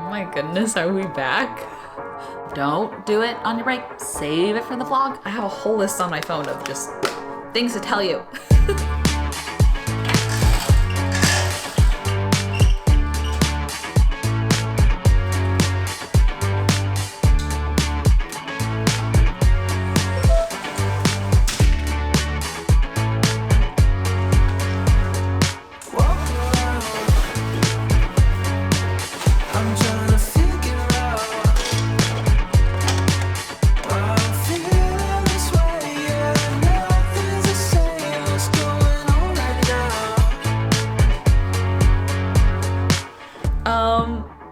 My goodness, are we back? Don't do it on your break. Save it for the vlog. I have a whole list on my phone of just things to tell you.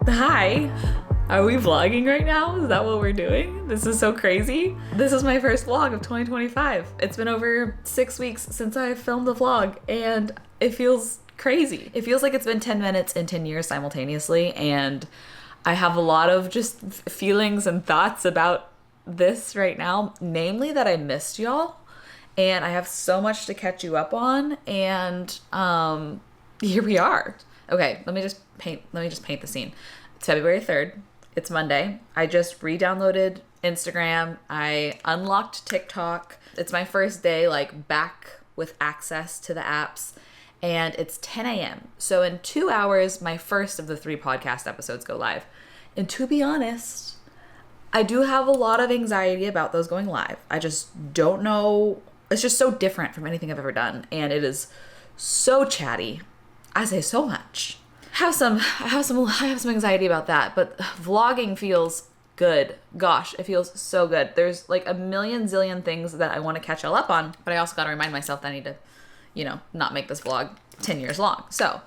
Hi. Are we vlogging right now? Is that what we're doing? This is so crazy. This is my first vlog of 2025. It's been over 6 weeks since I filmed a vlog and it feels crazy. It feels like it's been 10 minutes and 10 years simultaneously, and I have a lot of just feelings and thoughts about this right now, namely that I missed y'all and I have so much to catch you up on, and here we are. Okay, let me just paint the scene. It's February 3rd. It's Monday. I just re-downloaded Instagram. I unlocked TikTok. It's my first day back with access to the apps, and it's 10 a.m. So in 2 hours, my first of the 3 podcast episodes go live. And to be honest, I do have a lot of anxiety about those going live. I just don't know. It's just so different from anything I've ever done, and it is so chatty. I say so much. I have some anxiety about that, but vlogging feels good. Gosh, it feels so good. There's like a million zillion things that I want to catch y'all up on, but I also got to remind myself that I need to, not make this vlog 10 years long. So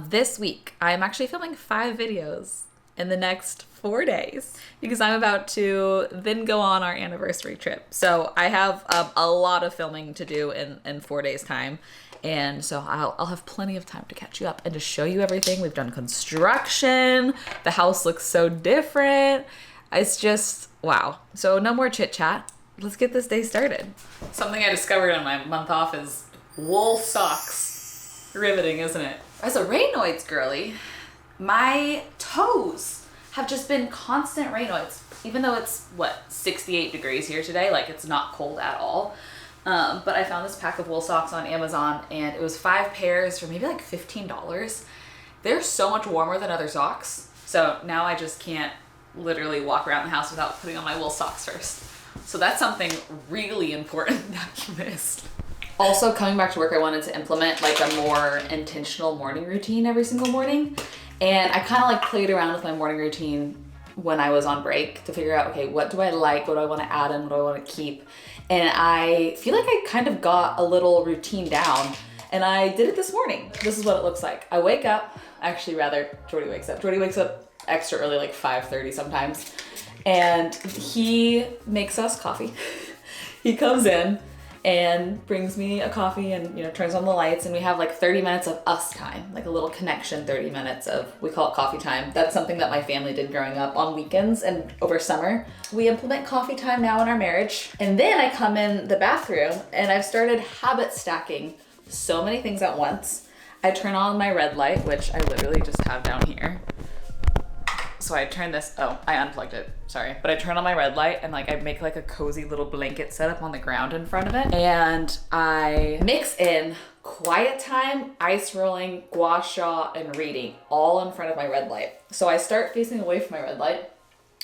this week, I'm actually filming 5 videos in the next 4 days because I'm about to then go on our anniversary trip. So I have a lot of filming to do in 4 days time. And so I'll have plenty of time to catch you up and to show you everything. We've done construction. The house looks so different. It's just, wow. So no more chit chat. Let's get this day started. Something I discovered on my month off is wool socks. Riveting, isn't it? As a Raynoids girly, my toes have just been constant Raynoids. Even though it's, 68 degrees here today. It's not cold at all. But I found this pack of wool socks on Amazon, and it was 5 pairs for maybe $15. They're so much warmer than other socks. So now I just can't literally walk around the house without putting on my wool socks first. So that's something really important that you missed. Also, coming back to work, I wanted to implement a more intentional morning routine every single morning. And I kind of played around with my morning routine when I was on break to figure out, okay, what do I like? What do I want to add in? What do I want to keep? And I feel like I kind of got a little routine down, and I did it this morning. This is what it looks like. I wake up, Jordy wakes up. Jordy wakes up extra early, 5:30 sometimes. And he makes us coffee. He comes in and brings me a coffee and, turns on the lights, and we have 30 minutes of us time, a little connection, 30 minutes of, we call it coffee time. That's something that my family did growing up on weekends and over summer. We implement coffee time now in our marriage. And then I come in the bathroom and I've started habit stacking so many things at once. I turn on my red light, which I literally just have down here. So I turn this, I unplugged it, sorry. But I turn on my red light and I make a cozy little blanket setup on the ground in front of it. And I mix in quiet time, ice rolling, gua sha, and reading all in front of my red light. So I start facing away from my red light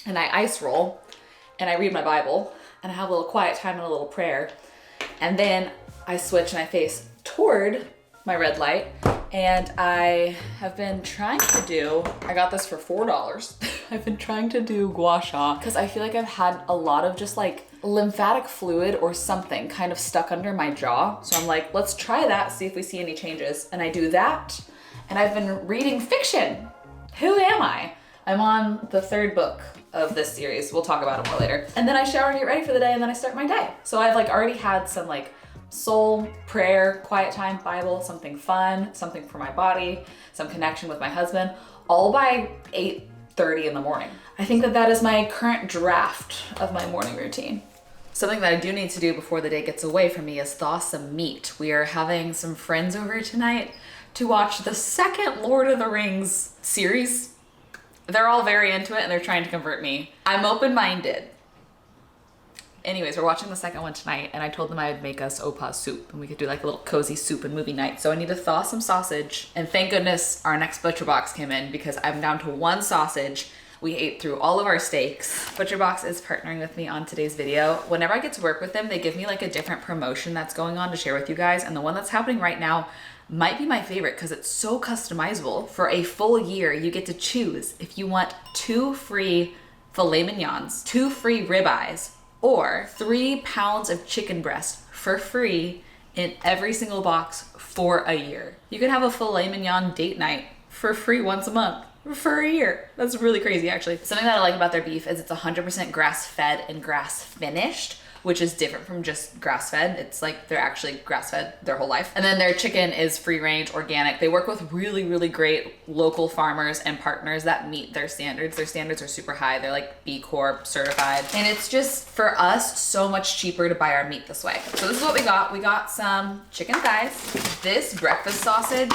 and I ice roll and I read my Bible and I have a little quiet time and a little prayer. And then I switch and I face toward my red light. And I have been trying to do, I got this for $4. I've been trying to do gua sha because I feel like I've had a lot of just lymphatic fluid or something kind of stuck under my jaw. So I'm let's try that, see if we see any changes. And I do that. And I've been reading fiction. Who am I? I'm on the 3rd book of this series. We'll talk about it more later. And then I shower and get ready for the day, and then I start my day. So I've already had some soul, prayer, quiet time, Bible, something fun, something for my body, some connection with my husband, all by 8:30 in the morning. I think that is my current draft of my morning routine. Something that I do need to do before the day gets away from me is thaw some meat. We are having some friends over tonight to watch the second Lord of the Rings series. They're all very into it and they're trying to convert me. I'm open-minded. Anyways, we're watching the second one tonight and I told them I would make us OPA'S soup and we could do like a little cozy soup and movie night. So I need to thaw some sausage, and thank goodness our next butcher box came in because I'm down to one sausage. We ate through all of our steaks. ButcherBox is partnering with me on today's video. Whenever I get to work with them, they give me like a different promotion that's going on to share with you guys. And the one that's happening right now might be my favorite because it's so customizable. For a full year, you get to choose if you want 2 free filet mignons, 2 free ribeyes, or 3 pounds of chicken breast for free in every single box for a year. You could have a filet mignon date night for free once a month for a year. That's really crazy, actually. Something that I like about their beef is it's 100% grass-fed and grass-finished, which is different from just grass-fed. It's like they're actually grass-fed their whole life. And then their chicken is free-range, organic. They work with really, really great local farmers and partners that meet their standards. Their standards are super high. They're like B Corp certified. And it's just, for us, so much cheaper to buy our meat this way. So this is what we got. We got some chicken thighs. This breakfast sausage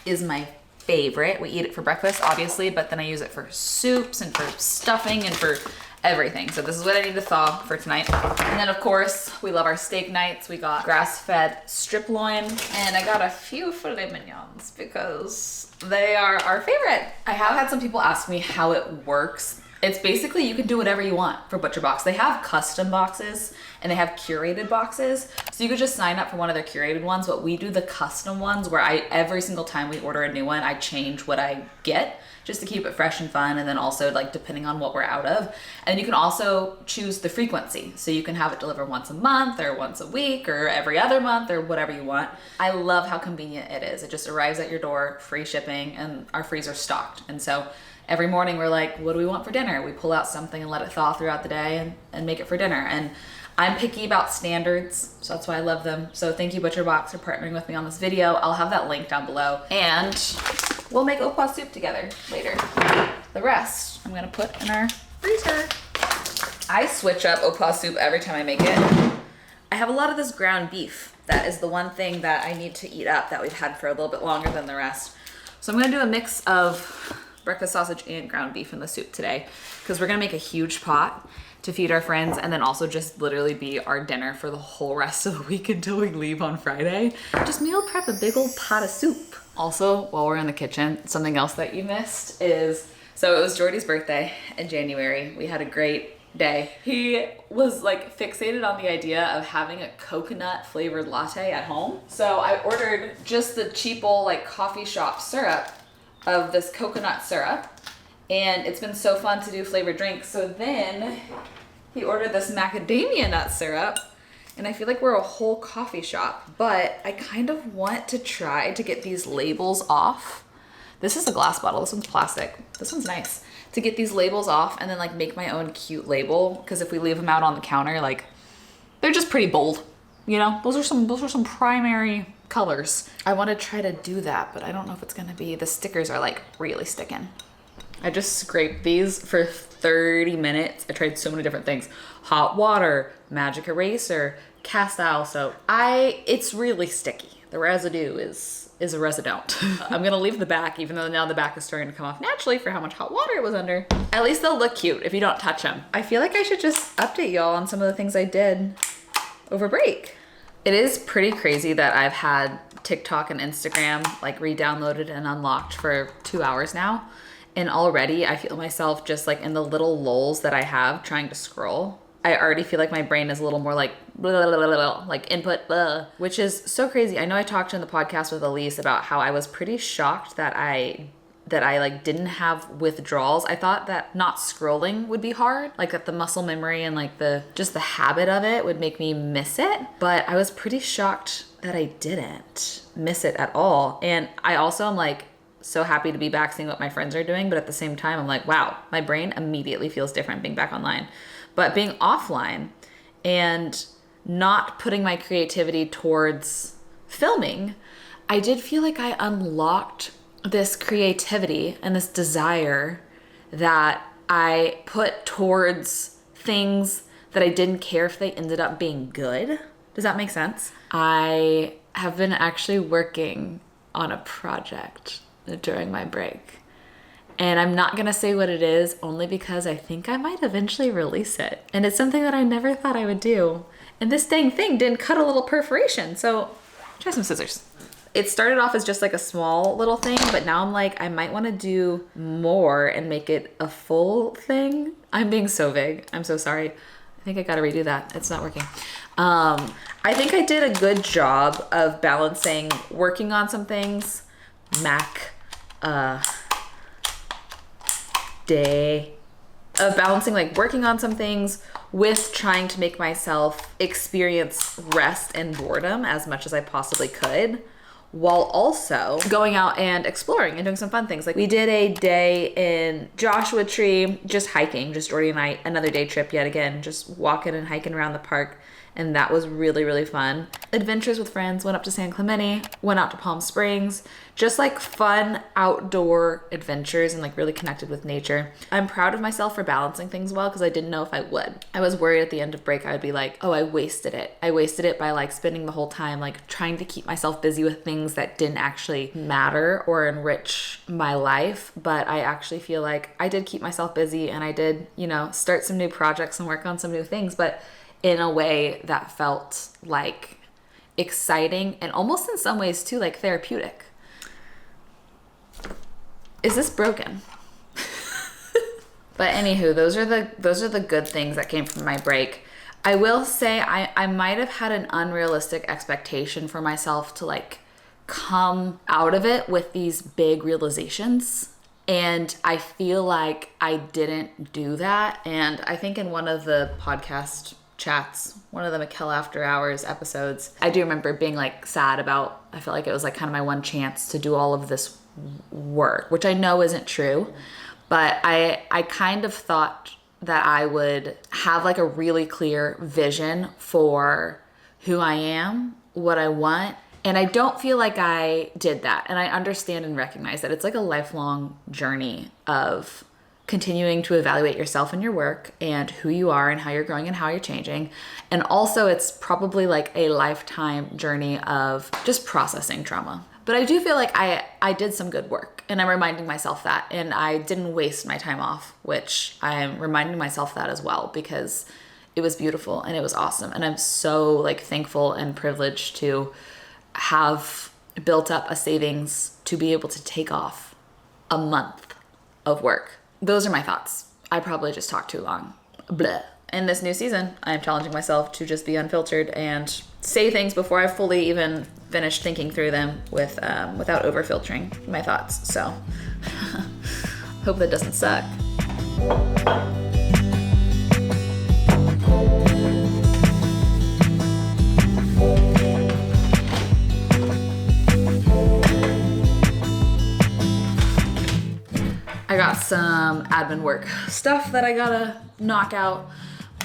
is my favorite. We eat it for breakfast, obviously, but then I use it for soups and for stuffing and for everything. So this is what I need to thaw for tonight. And then of course, we love our steak nights. We got grass-fed strip loin, and I got a few filet mignons because they are our favorite. I have had some people ask me how it works. It's basically, you can do whatever you want for ButcherBox. They have custom boxes and they have curated boxes. So you could just sign up for one of their curated ones, but we do the custom ones where every single time we order a new one, I change what I get just to keep it fresh and fun. And then also like depending on what we're out of. And you can also choose the frequency. So you can have it delivered once a month or once a week or every other month or whatever you want. I love how convenient it is. It just arrives at your door, free shipping, and our freezer's stocked. And so every morning we're like, what do we want for dinner? We pull out something and let it thaw throughout the day and make it for dinner. And I'm picky about standards, so that's why I love them. So thank you, ButcherBox, for partnering with me on this video. I'll have that link down below. And we'll make OPA'S soup together later. The rest I'm gonna put in our freezer. I switch up OPA'S soup every time I make it. I have a lot of this ground beef. That is the one thing that I need to eat up that we've had for a little bit longer than the rest. So I'm gonna do a mix of breakfast sausage and ground beef in the soup today because we're gonna make a huge pot to feed our friends and then also just literally be our dinner for the whole rest of the week until we leave on Friday. Just meal prep a big old pot of soup. Also, while we're in the kitchen, something else that you missed is, so it was Jordy's birthday in January. We had a great day. He was like fixated on the idea of having a coconut flavored latte at home. So I ordered just the cheap old like coffee shop syrup of this coconut syrup, and it's been so fun to do flavored drinks. So then he ordered this macadamia nut syrup, and I feel like we're a whole coffee shop, but I kind of want to try to get these labels off. This is a glass bottle, this one's plastic. This one's nice. To get these labels off and then like make my own cute label, because if we leave them out on the counter, like they're just pretty bold, you know? Those are some primary colors. I want to try to do that, but I don't know if it's gonna be, the stickers are like really sticking. I just scraped these for 30 minutes. I tried so many different things. Hot water, magic eraser, cast iron soap. It's really sticky. The residue is a residont. I'm gonna leave the back, even though now the back is starting to come off naturally for how much hot water it was under. At least they'll look cute if you don't touch them. I feel like I should just update y'all on some of the things I did over break. It is pretty crazy that I've had TikTok and Instagram like re-downloaded and unlocked for 2 hours now. And already I feel myself just like in the little lulls that I have trying to scroll. I already feel like my brain is a little more like blah, blah, blah, blah, like input, blah, which is so crazy. I know I talked in the podcast with Elise about how I was pretty shocked that I like didn't have withdrawals. I thought that not scrolling would be hard, like that the muscle memory and like just the habit of it would make me miss it. But I was pretty shocked that I didn't miss it at all. And I also am like so happy to be back seeing what my friends are doing. But at the same time, I'm like, wow, my brain immediately feels different being back online. But being offline and not putting my creativity towards filming, I did feel like I unlocked this creativity and this desire that I put towards things that I didn't care if they ended up being good. Does that make sense? I have been actually working on a project during my break. And I'm not gonna say what it is only because I think I might eventually release it. And it's something that I never thought I would do. And this dang thing didn't cut a little perforation. So try some scissors. It started off as just like a small little thing, but now I'm like, I might wanna do more and make it a full thing. I'm being so vague, I'm so sorry. I think I gotta redo that, it's not working. I think I did a good job of balancing working on some things, balancing like working on some things with trying to make myself experience rest and boredom as much as I possibly could, while also going out and exploring and doing some fun things. Like we did a day in Joshua Tree, just hiking, just Jordy and I, another day trip yet again, just walking and hiking around the park. And that was really, really fun. Adventures with friends, went up to San Clemente, went out to Palm Springs, just like fun outdoor adventures and like really connected with nature. I'm proud of myself for balancing things well because I didn't know if I would. I was worried at the end of break I would be like, oh, I wasted it. I wasted it by like spending the whole time like trying to keep myself busy with things that didn't actually matter or enrich my life. But I actually feel like I did keep myself busy and I did, you know, start some new projects and work on some new things. But in a way that felt like exciting and almost in some ways too like therapeutic. Is this broken? But anywho, those are the good things that came from my break. I will say I might have had an unrealistic expectation for myself to like come out of it with these big realizations. And I feel like I didn't do that. And I think in one of the podcast chats, one of the Michel After Hours episodes, I do remember being like sad about, I felt like it was like kind of my one chance to do all of this work, which I know isn't true, but I kind of thought that I would have like a really clear vision for who I am, what I want. And I don't feel like I did that. And I understand and recognize that it's like a lifelong journey of continuing to evaluate yourself and your work and who you are and how you're growing and how you're changing. And also it's probably like a lifetime journey of just processing trauma. But I do feel like I did some good work and I'm reminding myself that, and I didn't waste my time off, which I'm reminding myself that as well, because it was beautiful and it was awesome. And I'm so like thankful and privileged to have built up a savings to be able to take off a month of work. Those are my thoughts. I probably just talked too long. Bleh. In this new season, I'm challenging myself to just be unfiltered and say things before I fully even finish thinking through them without over-filtering my thoughts. So, hope that doesn't suck. I got some admin work stuff that I gotta knock out,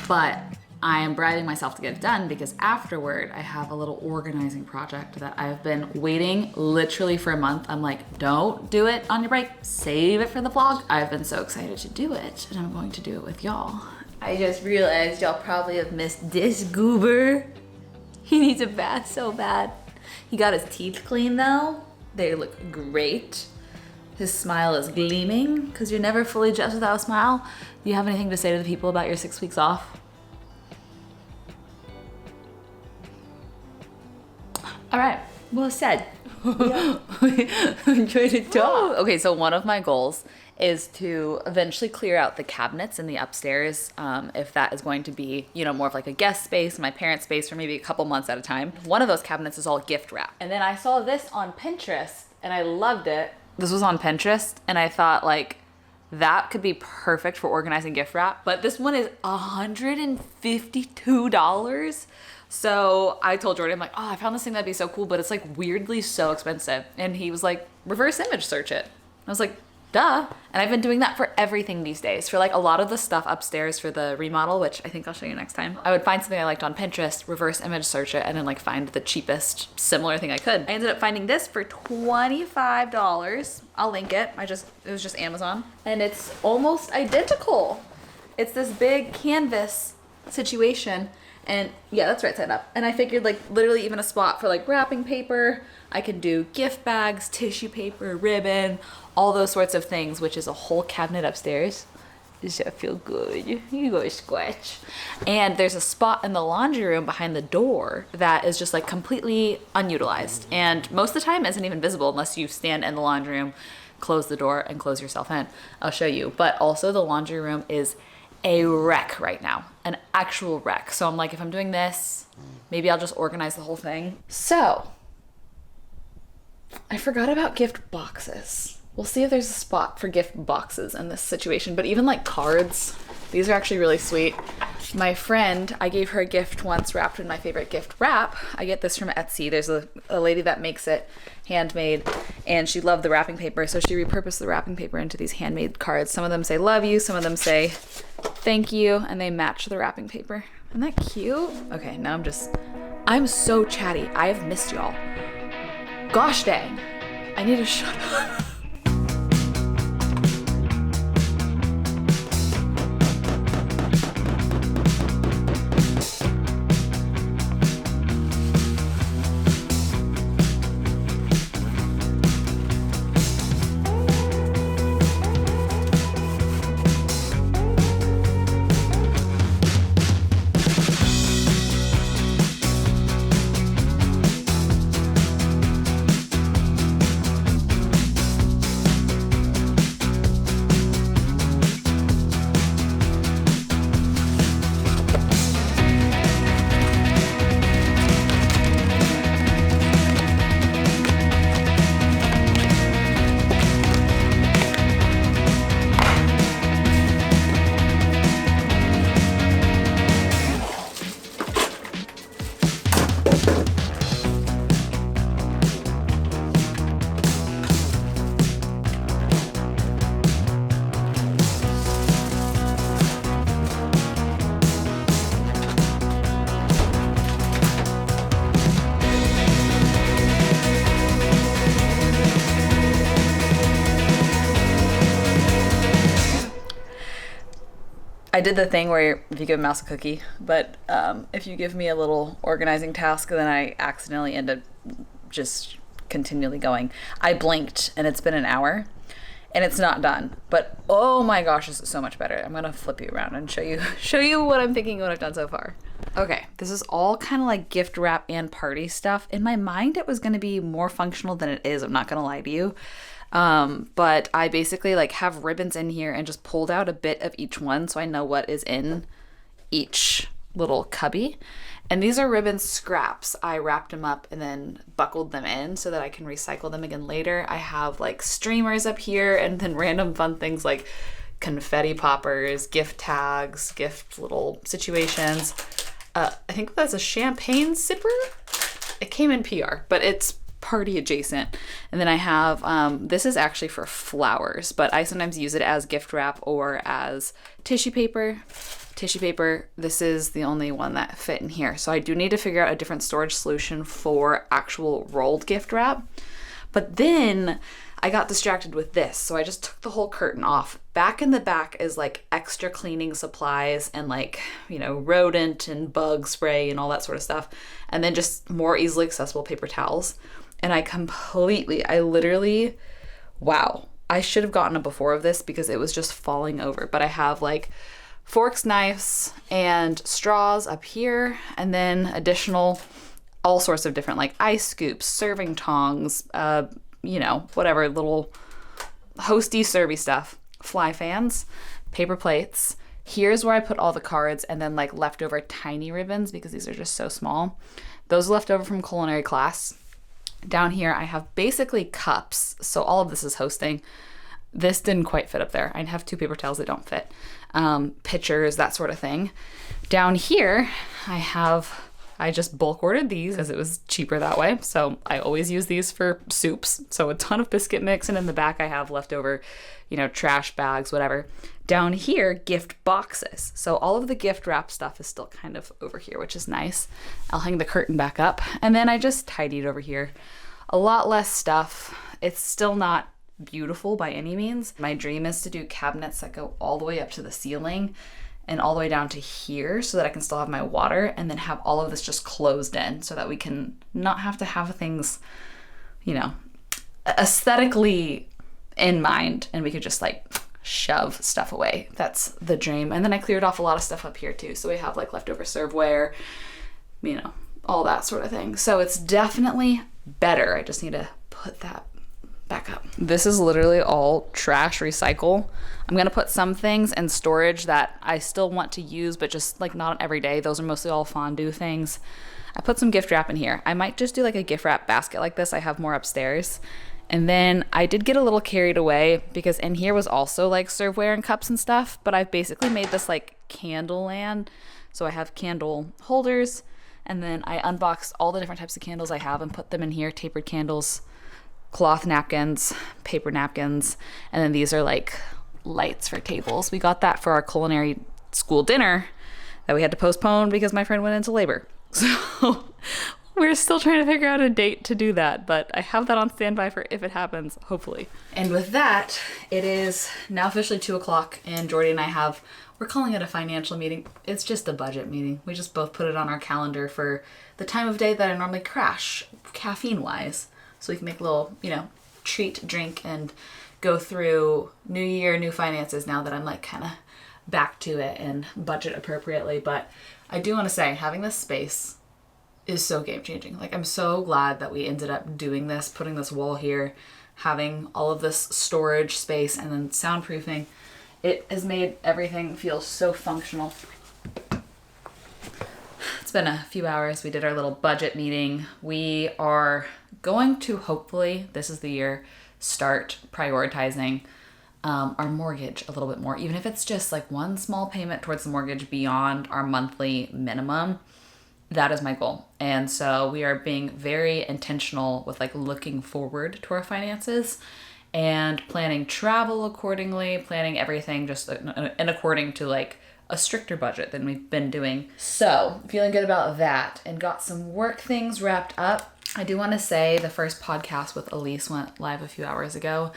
but I am bribing myself to get it done because afterward I have a little organizing project that I've been waiting literally for a month. I'm like, don't do it on your break, save it for the vlog. I've been so excited to do it and I'm going to do it with y'all. I just realized y'all probably have missed this goober. He needs a bath so bad. He got his teeth clean though. They look great. His smile is gleaming because you're never fully dressed without a smile. Do you have anything to say to the people about your 6 weeks off? All right, well said. Yeah. I'm trying to talk. Okay, so one of my goals is to eventually clear out the cabinets in the upstairs, if that is going to be, you know, more of like a guest space, my parents' space for maybe a couple months at a time. One of those cabinets is all gift wrap. And then I saw this on Pinterest and I loved it. This was on Pinterest and I thought like that could be perfect for organizing gift wrap, but this one is $152. So I told Jordan, I'm like, oh, I found this thing that'd be so cool, but it's like weirdly so expensive. And he was like, reverse image search it. I was like, duh. And I've been doing that for everything these days. For like a lot of the stuff upstairs for the remodel, which I think I'll show you next time. I would find something I liked on Pinterest, reverse image search it, and then like find the cheapest similar thing I could. I ended up finding this for $25. I'll link it. It was just Amazon. And it's almost identical. It's this big canvas situation. And yeah, that's right side up. And I figured like literally even a spot for like wrapping paper. I can do gift bags, tissue paper, ribbon, all those sorts of things, which is a whole cabinet upstairs. Does that feel good? You go scratch. And there's a spot in the laundry room behind the door that is just like completely unutilized. And most of the time isn't even visible unless you stand in the laundry room, close the door, and close yourself in. I'll show you. But also the laundry room is a wreck right now, an actual wreck. So I'm like, if I'm doing this, maybe I'll just organize the whole thing. So I forgot about gift boxes. We'll see if there's a spot for gift boxes in this situation, but even like cards, these are actually really sweet. My friend, I gave her a gift once wrapped in my favorite gift wrap. I get this from Etsy. There's a lady that makes it handmade, and she loved the wrapping paper, so she repurposed the wrapping paper into these handmade cards. Some of them say love you, some of them say thank you, and they match the wrapping paper. Isn't that cute? Okay, now I'm so chatty. I have missed y'all. Gosh dang, I need to shut up. I did the thing where if you give a mouse a cookie, but if you give me a little organizing task, then I accidentally end up just continually going. I blinked and it's been an hour and it's not done, but oh my gosh, this is so much better. I'm gonna flip you around and show you what I'm thinking, what I've done so far. Okay, this is all kind of like gift wrap and party stuff. In my mind, it was gonna be more functional than it is. I'm not gonna lie to you. But I basically like have ribbons in here and just pulled out a bit of each one so I know what is in each little cubby. And these are ribbon scraps. I wrapped them up and then buckled them in so that I can recycle them again later. I have like streamers up here and then random fun things like confetti poppers, gift tags, gift little situations. I think that's a champagne sipper. It came in PR, but it's party adjacent. And then I have, this is actually for flowers, but I sometimes use it as gift wrap or as tissue paper. This is the only one that fit in here. So I do need to figure out a different storage solution for actual rolled gift wrap. But then I got distracted with this. So I just took the whole curtain off. Back in the back is like extra cleaning supplies and like, you know, rodent and bug spray and all that sort of stuff. And then just more easily accessible paper towels. And I literally, wow, I should have gotten a before of this because it was just falling over. But I have like forks, knives, and straws up here, and then additional, all sorts of different like ice scoops, serving tongs, you know, whatever little hosty servy stuff, fly fans, paper plates. Here's where I put all the cards and then like leftover tiny ribbons because these are just so small. Those are left over from culinary class. Down here, I have basically cups. So all of this is hosting. This didn't quite fit up there. I have two paper towels that don't fit. Pitchers, that sort of thing. Down here, I just bulk ordered these as it was cheaper that way. So I always use these for soups. So a ton of biscuit mix. And in the back, I have leftover, you know, trash bags, whatever. Down here, gift boxes. So all of the gift wrap stuff is still kind of over here, which is nice. I'll hang the curtain back up. And then I just tidied over here. A lot less stuff. It's still not beautiful by any means. My dream is to do cabinets that go all the way up to the ceiling and all the way down to here so that I can still have my water, and then have all of this just closed in so that we can not have to have things, you know, aesthetically in mind, and we could just like shove stuff away. That's the dream. And then I cleared off a lot of stuff up here too. So we have like leftover serveware, you know, all that sort of thing. So it's definitely better. I just need to put that back up. This is literally all trash recycle. I'm gonna put some things in storage that I still want to use, but just like not every day. Those are mostly all fondue things. I put some gift wrap in here. I might just do like a gift wrap basket like this. I have more upstairs. And then I did get a little carried away because in here was also like serveware and cups and stuff, but I've basically made this like candle land. So I have candle holders, and then I unboxed all the different types of candles I have and put them in here, tapered candles, cloth napkins, paper napkins, and then these are like lights for tables. We got that for our culinary school dinner that we had to postpone because my friend went into labor. So we're still trying to figure out a date to do that, but I have that on standby for if it happens, hopefully. And with that, it is now officially 2 o'clock, and Jordy and I we're calling it a financial meeting. It's just a budget meeting. We just both put it on our calendar for the time of day that I normally crash, caffeine-wise. So we can make a little, you know, treat drink and go through new year, new finances now that I'm like kind of back to it and budget appropriately. But I do want to say having this space is so game changing. Like I'm so glad that we ended up doing this, putting this wall here, having all of this storage space and then soundproofing. It has made everything feel so functional. It's been a few hours. We did our little budget meeting. We are going to hopefully, this is the year, start prioritizing our mortgage a little bit more, even if it's just like one small payment towards the mortgage beyond our monthly minimum. That is my goal. And so we are being very intentional with like looking forward to our finances and planning travel accordingly, planning everything just in according to like a stricter budget than we've been doing. So feeling good about that and got some work things wrapped up. I do want to say the first podcast with Elise went live a few hours ago,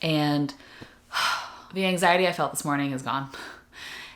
and the anxiety I felt this morning is gone.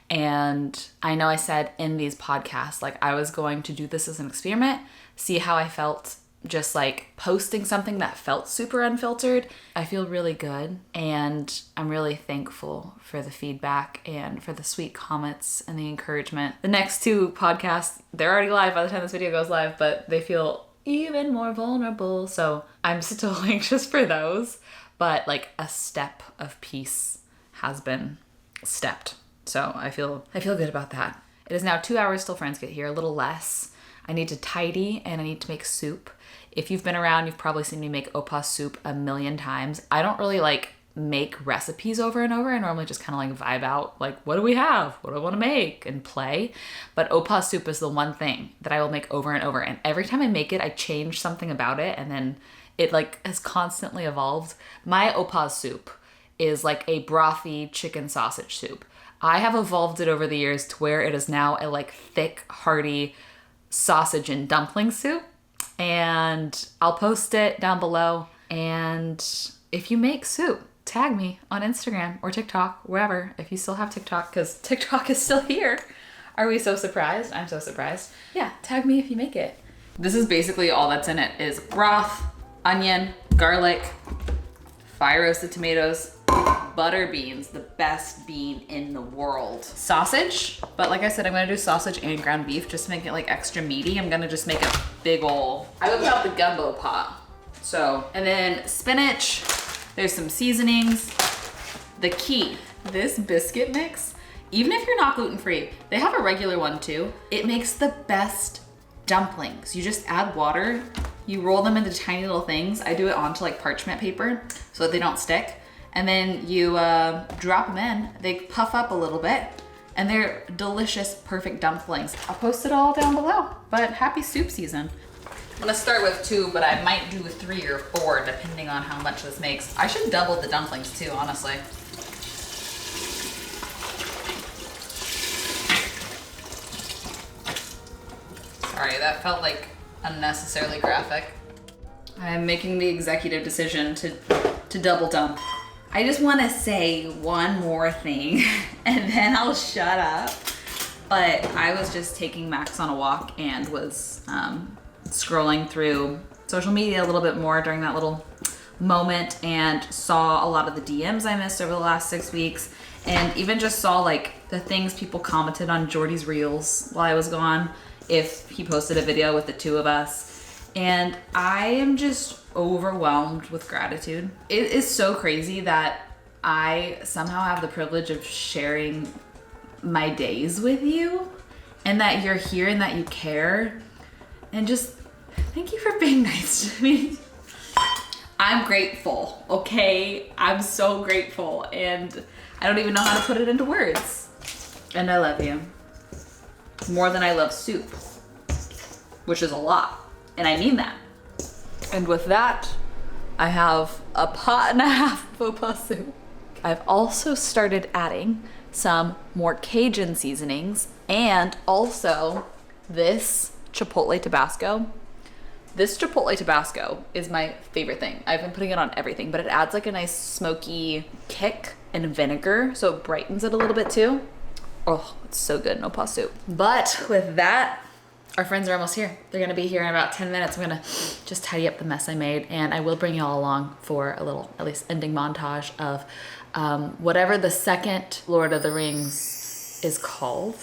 And I know I said in these podcasts, like I was going to do this as an experiment, see how I felt just like posting something that felt super unfiltered. I feel really good, and I'm really thankful for the feedback and for the sweet comments and the encouragement. The next 2 podcasts, they're already live by the time this video goes live, but they feel even more vulnerable. So I'm still anxious for those, but like a step of peace has been stepped. So I feel good about that. It is now 2 hours till friends get here, a little less. I need to tidy and I need to make soup. If you've been around, you've probably seen me make OPA'S soup a million times. I don't really like make recipes over and over. I normally just kind of like vibe out, like, what do we have? What do I want to make? And play. But OPA'S soup is the one thing that I will make over and over. And every time I make it, I change something about it. And then it like has constantly evolved. My OPA'S soup is like a brothy chicken sausage soup. I have evolved it over the years to where it is now a like thick, hearty sausage and dumpling soup. And I'll post it down below. And if you make soup, tag me on Instagram or TikTok, wherever, if you still have TikTok, because TikTok is still here. Are we so surprised? I'm so surprised. Yeah, tag me if you make it. This is basically all that's in it is broth, onion, garlic, fire roasted tomatoes, butter beans, the best bean in the world. Sausage, but like I said, I'm gonna do sausage and ground beef just to make it like extra meaty. I'm gonna just make a big ol', I whipped out the gumbo pot. So, and then spinach, there's some seasonings. The key, this biscuit mix, even if you're not gluten-free, they have a regular one too. It makes the best dumplings. You just add water, you roll them into tiny little things. I do it onto like parchment paper so that they don't stick. And then you drop them in, they puff up a little bit, and they're delicious, perfect dumplings. I'll post it all down below, but happy soup season. I'm gonna start with 2, but I might do 3 or 4 depending on how much this makes. I should double the dumplings too, honestly. Sorry, that felt like unnecessarily graphic. I am making the executive decision to double dump. I just want to say one more thing and then I'll shut up. But I was just taking Max on a walk and was scrolling through social media a little bit more during that little moment and saw a lot of the DMs I missed over the last 6 weeks, and even just saw like the things people commented on Jordy's reels while I was gone, if he posted a video with the two of us. And I am just overwhelmed with gratitude. It is so crazy that I somehow have the privilege of sharing my days with you, and that you're here and that you care, and just thank you for being nice to me. I'm grateful, okay? I'm so grateful, and I don't even know how to put it into words. And I love you more than I love soup, which is a lot, and I mean that. And with that, I have a pot and a half of OPA'S soup. I've also started adding some more Cajun seasonings, and also this Chipotle Tabasco. This Chipotle Tabasco is my favorite thing. I've been putting it on everything, but it adds like a nice smoky kick and vinegar, so it brightens it a little bit too. Oh, it's so good in OPA'S soup. But with that, our friends are almost here. They're gonna be here in about 10 minutes. I'm gonna just tidy up the mess I made, and I will bring you all along for a little, at least ending montage of whatever the second Lord of the Rings is called.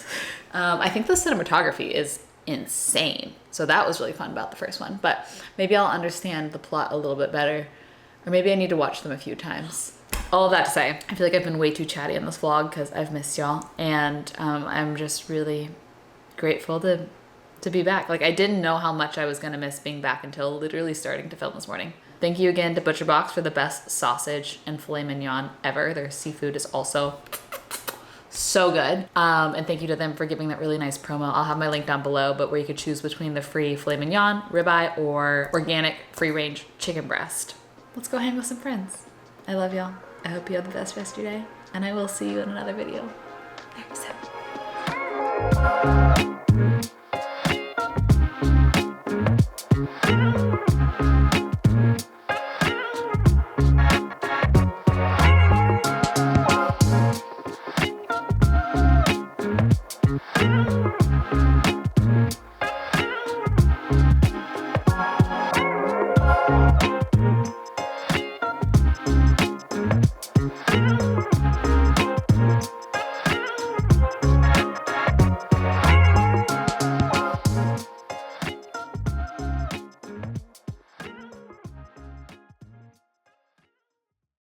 I think the cinematography is insane. So that was really fun about the first one, but maybe I'll understand the plot a little bit better, or maybe I need to watch them a few times. All of that to say, I feel like I've been way too chatty in this vlog because I've missed y'all, and I'm just really grateful to be back. Like, I didn't know how much I was gonna miss being back until literally starting to film this morning. Thank you again to ButcherBox for the best sausage and filet mignon ever. Their seafood is also so good. And thank you to them for giving that really nice promo. I'll have my link down below, but where you could choose between the free filet mignon, ribeye, or organic free-range chicken breast. Let's go hang with some friends. I love y'all. I hope you have the best rest of your day, and I will see you in another video very soon.